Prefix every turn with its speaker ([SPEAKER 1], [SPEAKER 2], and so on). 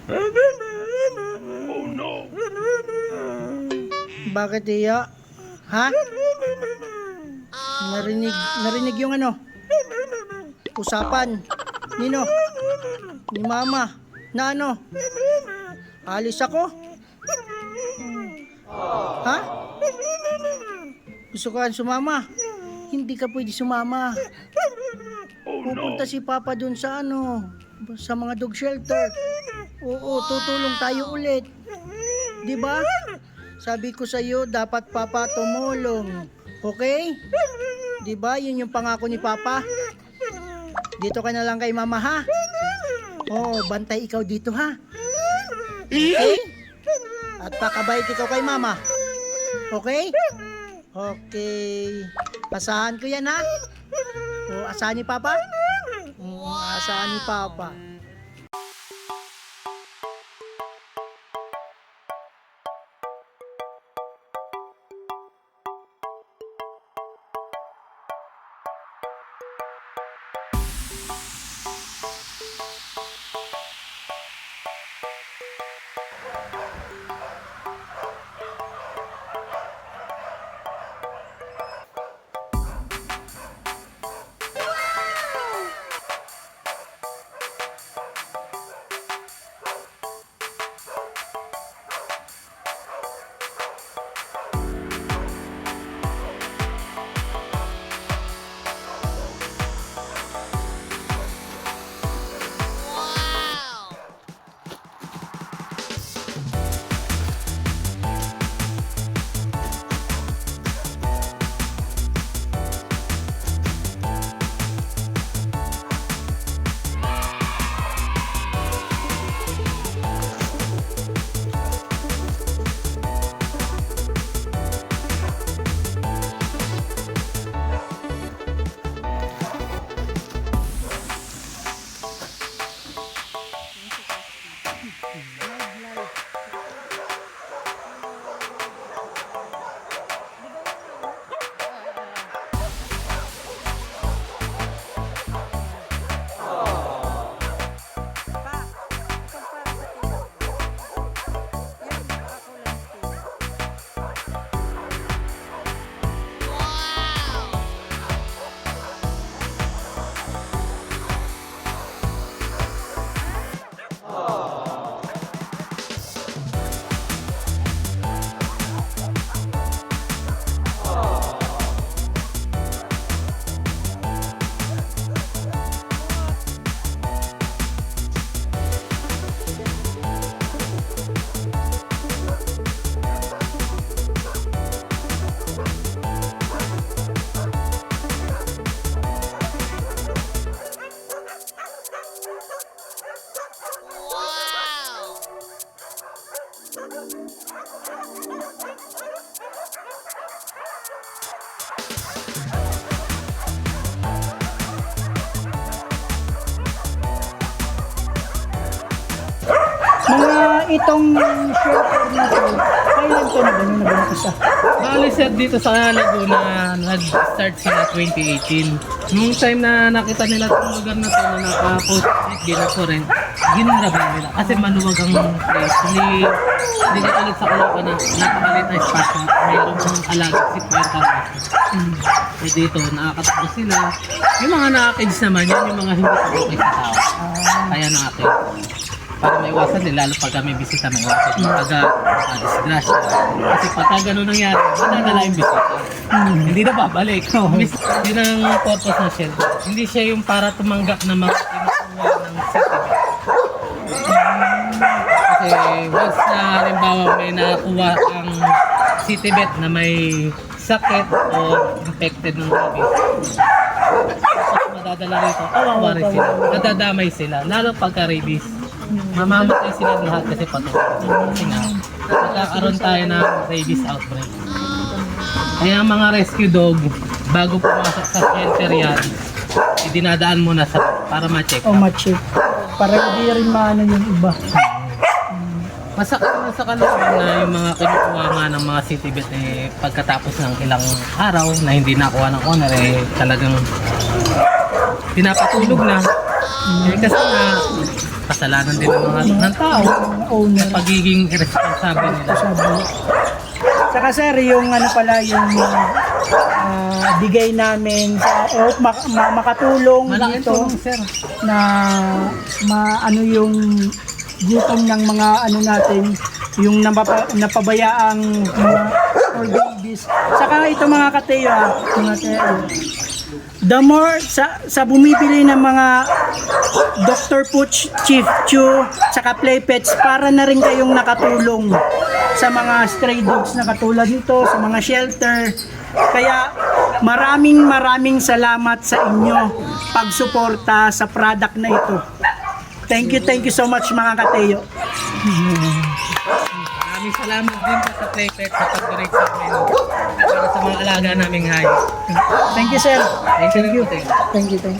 [SPEAKER 1] Oh no!
[SPEAKER 2] Bakit iya? Ha? Narinig yung ano? Usapan. Nino? Ni mama. Na ano? Alis ako? Ha? Gusto ka sumama? Hindi ka pwede sumama.
[SPEAKER 1] Oh
[SPEAKER 2] Pupunta
[SPEAKER 1] no!
[SPEAKER 2] si Papa dun sa ano, sa mga dog shelter. Oo, tutulong tayo ulit. 'Di ba? Sabi ko sa iyo, dapat Papa tumulong. Okay? 'Di ba? 'Yun yung pangako ni Papa. Dito ka na lang kay Mama, ha? Oo, bantay ikaw dito, ha? Okay? At pakabait ikaw kay Mama. Okay? Okay. Asahan ko yan, ha? O, asahan ni Papa? Asahan ni Papa. Mga itong shelter na to, kailan to na ganyan nag-umpisa?
[SPEAKER 3] Bali sir, dito sa Laguna, nag-start sila 2018. Nung time na nakita nila itong lugar na to na naka-post-it, ginaporent, ginrabay nila. Kasi maluwag ang place. Hindi katulad sa Caloocan na napakalit na espasyo. Mayroong alaga si Puerto Eh dito, nakakatakbo sila. Yung mga naka-cage naman, yan yung mga hindi okay sa tao. Kaya naka-cage. Para maiwasan din, lalo pag kami bisita, maiwasan yung disgrasya. Kasi pagka gano'n nangyari, madadala yung bisita. Hindi na babalik. Yun ang purpose ng shelter. Hindi siya yung para tumanggap na mga kinukuha ng city. Kasi once na halimbawa may nakuha ang city vet na may sakit o infected ng rabies, tapos madadala rito, kawawa rin sila. Nadadamay sila, lalo pagka rabies. Mamamatay sila lahat kasi patuloy. Kasi nga, magkakaroon tayo ng rabies outbreak. Kaya ang mga rescue dog, bago pumasok sa shelter yan, idinadaan muna para ma-check
[SPEAKER 2] O
[SPEAKER 3] up.
[SPEAKER 2] ma-check. Para hindi rin maano yung iba.
[SPEAKER 3] Masakit na sa kalooban na yung mga kinukuha nga ng mga city vet pagkatapos ng ilang araw na hindi nakuha ng owner talagang pinapatulog na. Kasi na kasalanan din ng mga ng tao
[SPEAKER 2] Mga owner.
[SPEAKER 3] na pagiging irresponsible nila.
[SPEAKER 2] Sabi. Saka sir, yung ano pala, yung bigay namin sa, makatulong
[SPEAKER 3] Malaking
[SPEAKER 2] dito
[SPEAKER 3] tulong, sir.
[SPEAKER 2] na ano yung gutom ng mga ano natin, yung napabayaang mga or babies. Saka ito mga kateyo, mga kateyo, the more sa bumibili ng mga Dr. Pooch, Chief Chew, saka Play Pets, para na rin kayong nakatulong sa mga stray dogs na katulad nito, sa mga shelter. Kaya maraming salamat sa inyo pagsuporta sa product na ito. Thank you so much mga kateyo.
[SPEAKER 3] Maraming salamat din po sa Playpet sa pag-donate sa amin para sa mga alaga naming hayop.
[SPEAKER 2] Thank you sir.
[SPEAKER 3] Thank you.
[SPEAKER 2] Thank you.